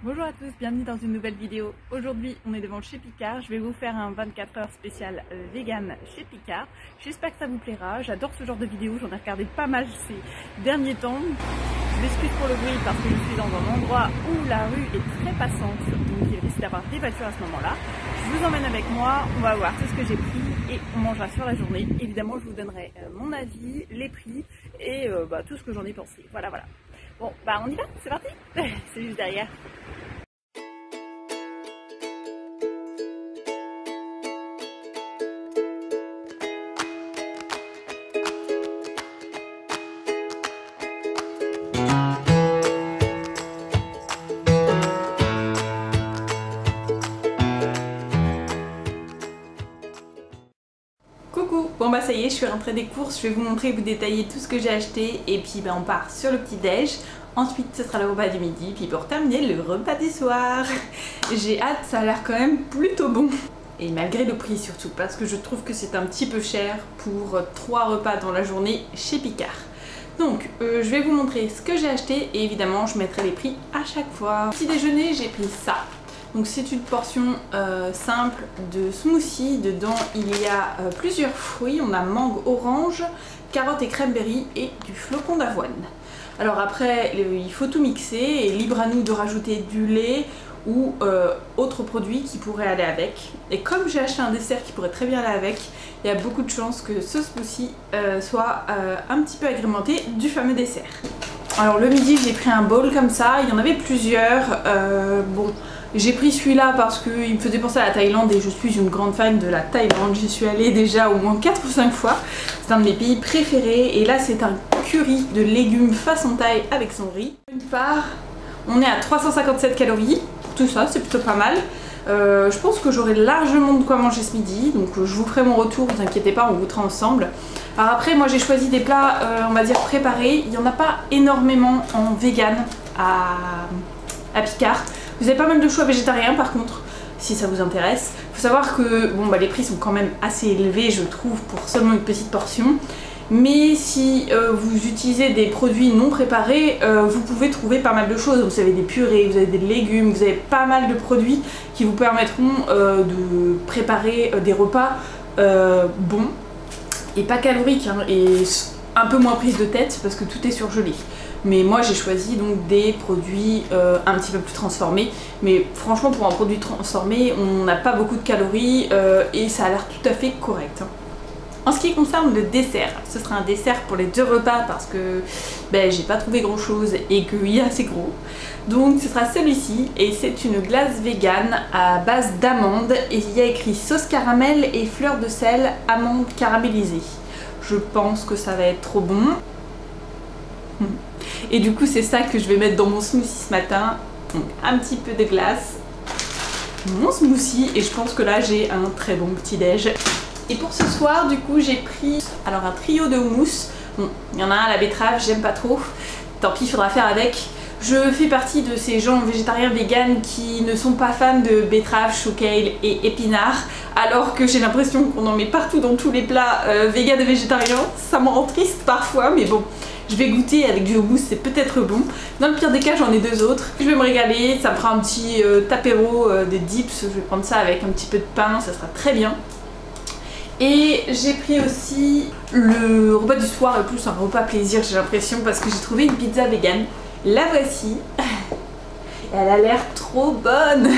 Bonjour à tous, bienvenue dans une nouvelle vidéo. Aujourd'hui, on est devant chez Picard. Je vais vous faire un 24 heures spécial vegan chez Picard. J'espère que ça vous plaira. J'adore ce genre de vidéo. J'en ai regardé pas mal ces derniers temps. Je m'excuse pour le bruit parce que je suis dans un endroit où la rue est très passante. Donc il risque d'avoir des voitures à ce moment-là. Je vous emmène avec moi. On va voir tout ce que j'ai pris et on mangera sur la journée. Évidemment, je vous donnerai mon avis, les prix et tout ce que j'en ai pensé. Voilà. Bon, on y va, c'est parti. C'est juste derrière. Coucou, bon ça y est, je suis rentrée des courses, je vais vous montrer et vous détailler tout ce que j'ai acheté et puis on part sur le petit déj. Ensuite ce sera le repas du midi, puis pour terminer le repas du soir. J'ai hâte, ça a l'air quand même plutôt bon. Et malgré le prix surtout, parce que je trouve que c'est un petit peu cher pour 3 repas dans la journée chez Picard. Donc je vais vous montrer ce que j'ai acheté et évidemment je mettrai les prix à chaque fois. Petit déjeuner, j'ai pris ça. Donc c'est une portion simple de smoothie. Dedans il y a plusieurs fruits. On a mangue orange, carotte et cranberry et du flocon d'avoine. Alors après il faut tout mixer et libre à nous de rajouter du lait ou autres produits qui pourraient aller avec. Et comme j'ai acheté un dessert qui pourrait très bien aller avec, il y a beaucoup de chances que ce smoothie soit un petit peu agrémenté du fameux dessert. Alors le midi j'ai pris un bowl comme ça, il y en avait plusieurs. J'ai pris celui-là parce qu'il me faisait penser à la Thaïlande et je suis une grande fan de la Thaïlande. J'y suis allée déjà au moins 4 ou 5 fois. C'est un de mes pays préférés et là c'est un curry de légumes façon thaï avec son riz. Une part, on est à 357 calories. Tout ça c'est plutôt pas mal. Je pense que j'aurai largement de quoi manger ce midi. Donc je vous ferai mon retour, vous inquiétez pas, on goûtera ensemble. Alors après moi j'ai choisi des plats on va dire préparés. Il n'y en a pas énormément en vegan à Picard. Vous avez pas mal de choix végétariens par contre, si ça vous intéresse. Faut savoir que les prix sont quand même assez élevés je trouve pour seulement une petite portion. Mais si vous utilisez des produits non préparés, vous pouvez trouver pas mal de choses. Vous avez des purées, vous avez des légumes, vous avez pas mal de produits qui vous permettront de préparer des repas bons et pas caloriques hein, et un peu moins prise de tête parce que tout est surgelé. Mais moi j'ai choisi donc des produits un petit peu plus transformés. Mais franchement pour un produit transformé on n'a pas beaucoup de calories et ça a l'air tout à fait correct. En ce qui concerne le dessert, ce sera un dessert pour les 2 repas parce que j'ai pas trouvé grand chose et qu'il est assez gros. Donc ce sera celui-ci et c'est une glace vegan à base d'amandes et il y a écrit sauce caramel et fleur de sel amandes caramélisées. Je pense que ça va être trop bon. Et du coup c'est ça que je vais mettre dans mon smoothie ce matin. Donc un petit peu de glace, mon smoothie et je pense que là j'ai un très bon petit déj. Et pour ce soir du coup j'ai pris un trio de houmous. Bon, il y en a un à la betterave, j'aime pas trop. Tant pis, il faudra faire avec. Je fais partie de ces gens végétariens véganes qui ne sont pas fans de betterave, chou kale et épinards. Alors que j'ai l'impression qu'on en met partout dans tous les plats véganes et végétariens. Ça me rend triste parfois mais bon. Je vais goûter avec du houmous, c'est peut-être bon. Dans le pire des cas, j'en ai 2 autres. Je vais me régaler, ça me fera un petit apéro de dips. Je vais prendre ça avec un petit peu de pain, ça sera très bien. Et j'ai pris aussi le repas du soir, et plus un repas plaisir j'ai l'impression parce que j'ai trouvé une pizza vegan. La voici. Elle a l'air trop bonne.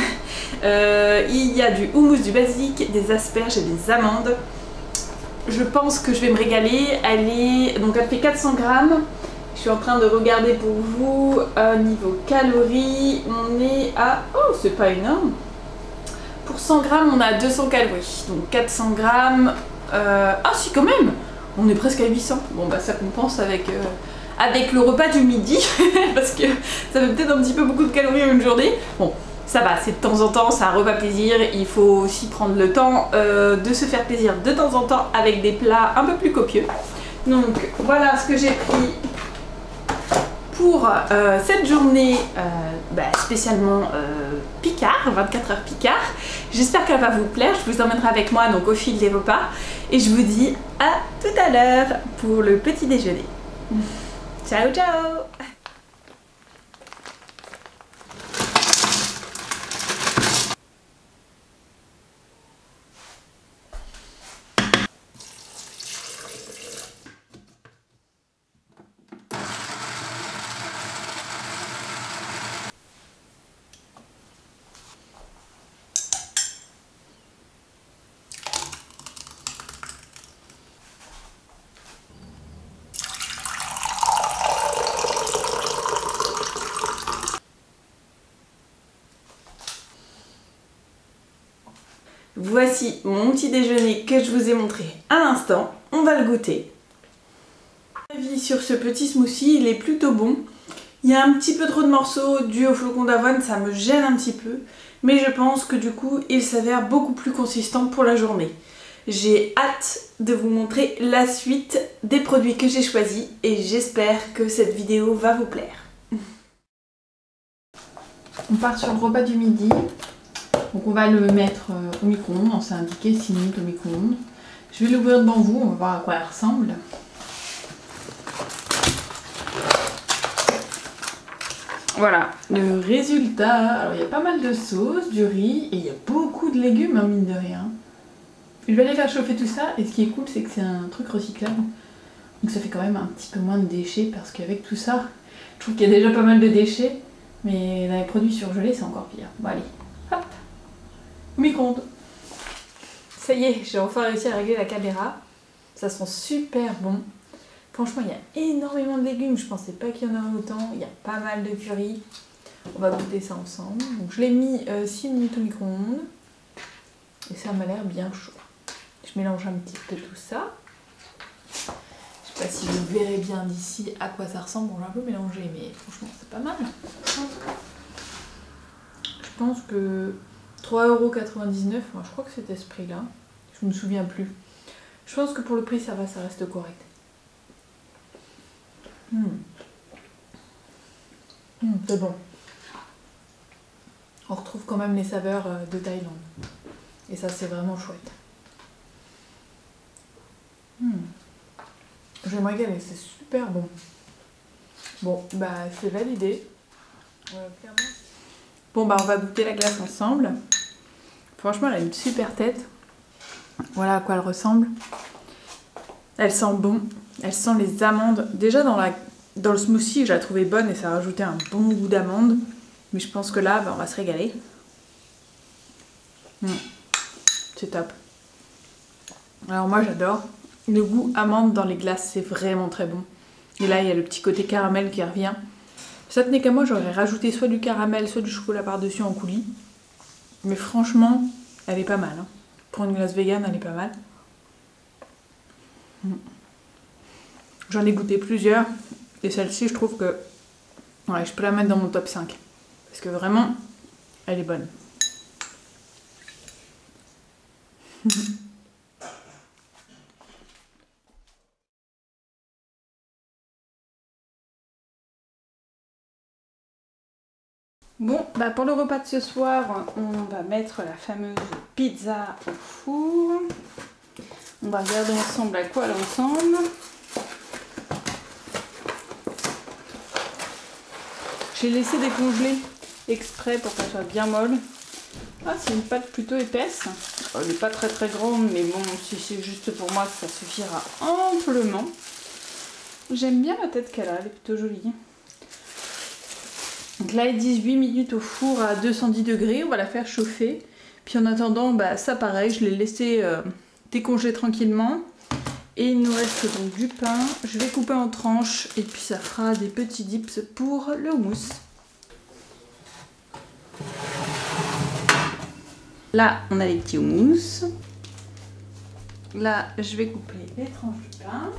Il y a du houmous, du basique, des asperges et des amandes. Je pense que je vais me régaler. Elle fait 400 grammes. Je suis en train de regarder pour vous. Niveau calories, on est à... Oh, c'est pas énorme. Pour 100 grammes, on a 200 calories. Donc 400 grammes... Ah si, quand même. On est presque à 800. Bon, ça compense avec le repas du midi. Parce que ça fait peut-être un petit peu beaucoup de calories en une journée. Bon. Ça va, c'est de temps en temps, c'est un repas plaisir, il faut aussi prendre le temps de se faire plaisir de temps en temps avec des plats un peu plus copieux. Donc voilà ce que j'ai pris pour cette journée spécialement Picard, 24 heures Picard. J'espère qu'elle va vous plaire, je vous emmènerai avec moi donc au fil des repas et je vous dis à tout à l'heure pour le petit déjeuner. Ciao ciao. Voici mon petit déjeuner que je vous ai montré à l'instant. On va le goûter. Mon avis sur ce petit smoothie, il est plutôt bon. Il y a un petit peu trop de morceaux dû au flocon d'avoine, ça me gêne un petit peu. Mais je pense que du coup, il s'avère beaucoup plus consistant pour la journée. J'ai hâte de vous montrer la suite des produits que j'ai choisis et j'espère que cette vidéo va vous plaire. On part sur le repas du midi. Donc on va le mettre au micro-ondes, on s'est indiqué 6 minutes au micro-ondes. Je vais l'ouvrir devant vous, on va voir à quoi elle ressemble. Voilà, le résultat. Alors il y a pas mal de sauce, du riz et il y a beaucoup de légumes, hein, mine de rien. Je vais aller faire chauffer tout ça et ce qui est cool c'est que c'est un truc recyclable. Donc ça fait quand même un petit peu moins de déchets parce qu'avec tout ça, je trouve qu'il y a déjà pas mal de déchets. Mais dans les produits surgelés c'est encore pire. Bon allez, hop, micro-ondes. Ça y est, j'ai enfin réussi à régler la caméra. Ça sent super bon. Franchement, il y a énormément de légumes. Je pensais pas qu'il y en aurait autant. Il y a pas mal de curry. On va goûter ça ensemble. Donc je l'ai mis 6 minutes au micro-ondes. Et ça m'a l'air bien chaud. Je mélange un petit peu tout ça. Je sais pas si vous verrez bien d'ici à quoi ça ressemble. Bon, j'ai un peu mélangé, mais franchement, c'est pas mal. Je pense que 3,99 €, enfin, je crois que c'était ce prix-là. Je me souviens plus. Je pense que pour le prix, ça va, ça reste correct. C'est bon. On retrouve quand même les saveurs de Thaïlande. Et ça, c'est vraiment chouette. Je vais me régaler, c'est super bon. Bon, bah c'est validé. Clairement. Bon, bah on va goûter la glace ensemble. Franchement, elle a une super tête. Voilà à quoi elle ressemble. Elle sent bon. Elle sent les amandes. Déjà dans le smoothie, je la trouvais bonne et ça rajoutait un bon goût d'amande. Mais je pense que là, bah, on va se régaler. C'est top. Alors moi j'adore. Le goût amande dans les glaces, c'est vraiment très bon. Et là, il y a le petit côté caramel qui revient. Ça tenait qu'à moi, j'aurais rajouté soit du caramel, soit du chocolat par-dessus en coulis. Mais franchement, elle est pas mal. Hein. Pour une glace vegan, elle est pas mal. J'en ai goûté plusieurs. Et celle-ci, je trouve que ouais, je peux la mettre dans mon top 5. Parce que vraiment, elle est bonne. Bon, bah pour le repas de ce soir, on va mettre la fameuse pizza au four. On va regarder ensemble à quoi elle ressemble. J'ai laissé décongeler exprès pour qu'elle soit bien molle. Ah, c'est une pâte plutôt épaisse. Elle n'est pas très très grande, mais bon, si c'est juste pour moi, ça suffira amplement. J'aime bien la tête qu'elle a, elle est plutôt jolie. Donc là, ils disent 8 minutes au four à 210 degrés, on va la faire chauffer. Puis en attendant, bah, ça pareil, je l'ai laissé décongeler tranquillement. Et il nous reste donc du pain, je vais couper en tranches et puis ça fera des petits dips pour le houmous. Là, on a les petits houmous. Là, je vais couper les tranches de pain.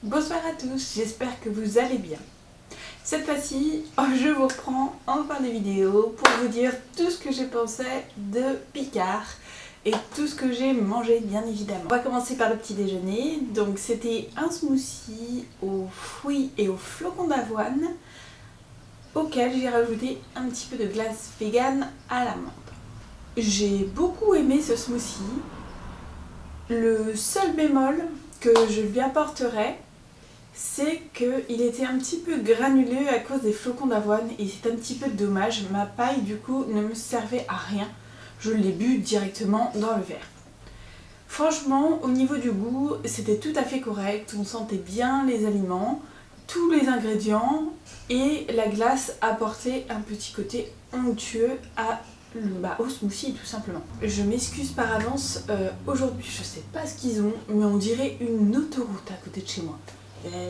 Bonsoir à tous, j'espère que vous allez bien. Cette fois-ci, je vous reprends en fin de vidéo pour vous dire tout ce que j'ai pensé de Picard et tout ce que j'ai mangé bien évidemment. On va commencer par le petit déjeuner. Donc c'était un smoothie aux fruits et aux flocons d'avoine auquel j'ai rajouté un petit peu de glace vegan à l'amande. J'ai beaucoup aimé ce smoothie. Le seul bémol que je lui apporterai, c'est qu'il était un petit peu granuleux à cause des flocons d'avoine et c'est un petit peu dommage. Ma paille du coup ne me servait à rien. Je l'ai bu directement dans le verre. Franchement, au niveau du goût, c'était tout à fait correct. On sentait bien les aliments, tous les ingrédients et la glace apportait un petit côté onctueux au smoothie tout simplement. Je m'excuse par avance, aujourd'hui je sais pas ce qu'ils ont, mais on dirait une autoroute à côté de chez moi.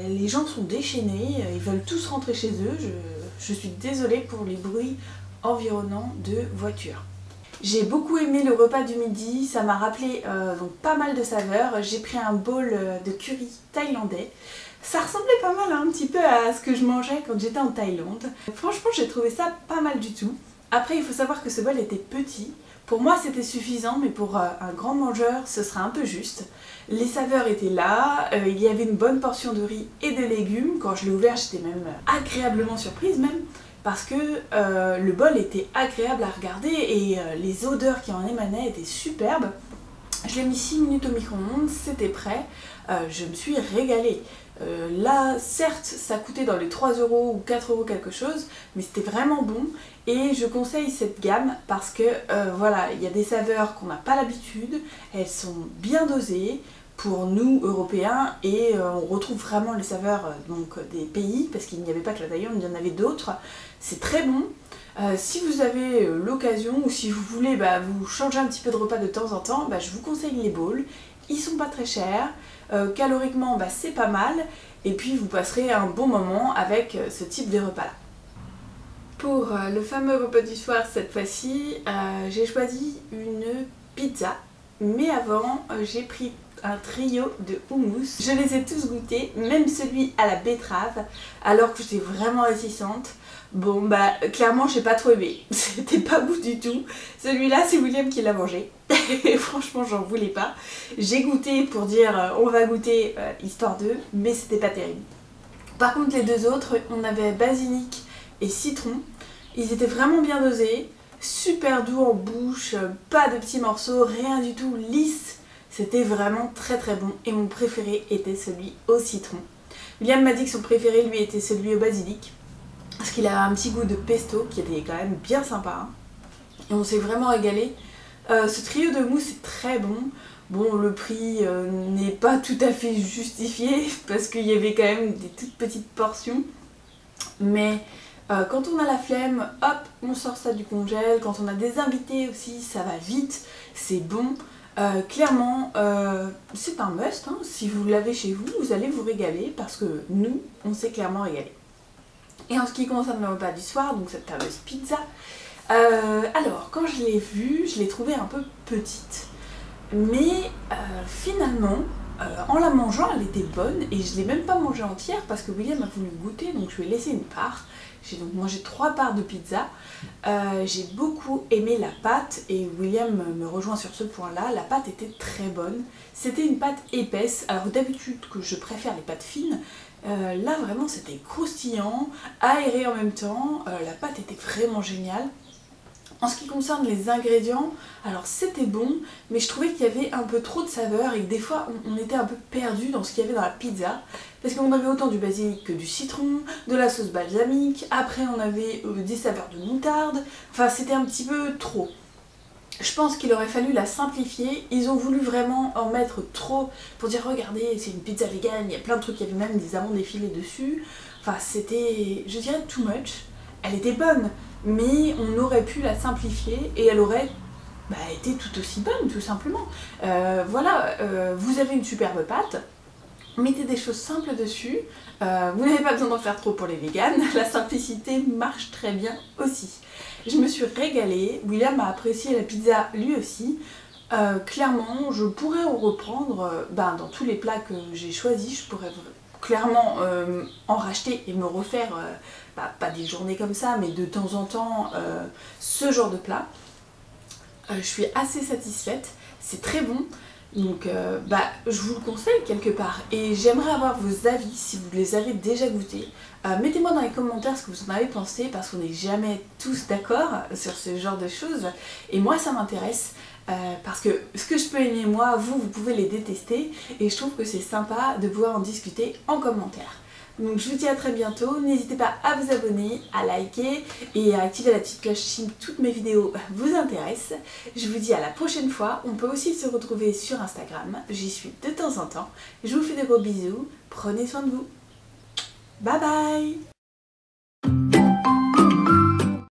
Les gens sont déchaînés, ils veulent tous rentrer chez eux, je suis désolée pour les bruits environnants de voitures. J'ai beaucoup aimé le repas du midi, ça m'a rappelé donc pas mal de saveurs. J'ai pris un bowl de curry thaïlandais. Ça ressemblait pas mal un petit peu à ce que je mangeais quand j'étais en Thaïlande. Franchement j'ai trouvé ça pas mal du tout. Après il faut savoir que ce bol était petit. Pour moi c'était suffisant, mais pour un grand mangeur ce sera un peu juste. Les saveurs étaient là, il y avait une bonne portion de riz et de légumes. Quand je l'ai ouvert j'étais même agréablement surprise parce que le bol était agréable à regarder et les odeurs qui en émanaient étaient superbes. Je l'ai mis 6 minutes au micro-ondes, c'était prêt, je me suis régalée. Là, certes, ça coûtait dans les 3 € ou 4 € quelque chose, mais c'était vraiment bon et je conseille cette gamme parce que voilà, il y a des saveurs qu'on n'a pas l'habitude, elles sont bien dosées pour nous Européens et on retrouve vraiment les saveurs donc, des pays parce qu'il n'y avait pas que la Thaïlande, il y en avait d'autres. C'est très bon. Si vous avez l'occasion ou si vous voulez vous changer un petit peu de repas de temps en temps, je vous conseille les bowls. Ils sont pas très chers, caloriquement c'est pas mal et puis vous passerez un bon moment avec ce type de repas là. Pour le fameux repas du soir cette fois-ci, j'ai choisi une pizza, mais avant j'ai pris un trio de houmous. Je les ai tous goûtés, même celui à la betterave, alors que j'étais vraiment réticente. Bon clairement j'ai pas trop aimé, c'était pas bon du tout. Celui-là c'est William qui l'a mangé et franchement j'en voulais pas. J'ai goûté pour dire on va goûter histoire d'eux, mais c'était pas terrible. Par contre les deux autres, on avait basilic et citron. Ils étaient vraiment bien dosés, super doux en bouche, pas de petits morceaux, rien du tout, lisse. C'était vraiment très très bon et mon préféré était celui au citron. William m'a dit que son préféré lui était celui au basilic. Parce qu'il a un petit goût de pesto qui était quand même bien sympa. Et on s'est vraiment régalé. Ce trio de mousse est très bon. Bon, le prix n'est pas tout à fait justifié parce qu'il y avait quand même des toutes petites portions. Mais quand on a la flemme, hop, on sort ça du congèle. Quand on a des invités aussi, ça va vite, c'est bon. Clairement, c'est un must. Hein. Si vous l'avez chez vous, vous allez vous régaler parce que nous, on s'est clairement régalé. Et en ce qui concerne le repas du soir, donc cette fameuse pizza, alors quand je l'ai vue, je l'ai trouvée un peu petite. Mais finalement, en la mangeant, elle était bonne et je ne l'ai même pas mangée entière parce que William a voulu goûter, donc je lui ai laissé une part. J'ai donc mangé 3 parts de pizza. J'ai beaucoup aimé la pâte et William me rejoint sur ce point-là. La pâte était très bonne. C'était une pâte épaisse. Alors d'habitude que je préfère les pâtes fines, là vraiment c'était croustillant, aéré en même temps. La pâte était vraiment géniale. En ce qui concerne les ingrédients, alors c'était bon, mais je trouvais qu'il y avait un peu trop de saveurs et que des fois on était un peu perdu dans ce qu'il y avait dans la pizza. Parce qu'on avait autant du basilic que du citron, de la sauce balsamique, après on avait des saveurs de moutarde, enfin c'était un petit peu trop. Je pense qu'il aurait fallu la simplifier, ils ont voulu vraiment en mettre trop pour dire regardez c'est une pizza vegan, il y a plein de trucs, il y avait même des amandes effilées dessus. Enfin c'était, je dirais too much, elle était bonne. Mais on aurait pu la simplifier et elle aurait été tout aussi bonne tout simplement. Voilà, vous avez une superbe pâte, mettez des choses simples dessus, vous n'avez pas besoin d'en faire trop pour les véganes, la simplicité marche très bien aussi. Je me suis régalée, William a apprécié la pizza lui aussi. Clairement, je pourrais en reprendre dans tous les plats que j'ai choisis, je pourrais clairement en racheter et me refaire, pas des journées comme ça, mais de temps en temps, ce genre de plat. Je suis assez satisfaite, c'est très bon. Donc je vous le conseille quelque part et j'aimerais avoir vos avis si vous les avez déjà goûtés. Mettez-moi dans les commentaires ce que vous en avez pensé parce qu'on n'est jamais tous d'accord sur ce genre de choses et moi ça m'intéresse parce que ce que je peux aimer moi, vous pouvez les détester et je trouve que c'est sympa de pouvoir en discuter en commentaire. Donc je vous dis à très bientôt, n'hésitez pas à vous abonner, à liker et à activer la petite cloche si toutes mes vidéos vous intéressent. Je vous dis à la prochaine fois, on peut aussi se retrouver sur Instagram, j'y suis de temps en temps. Je vous fais de gros bisous, prenez soin de vous. Bye bye.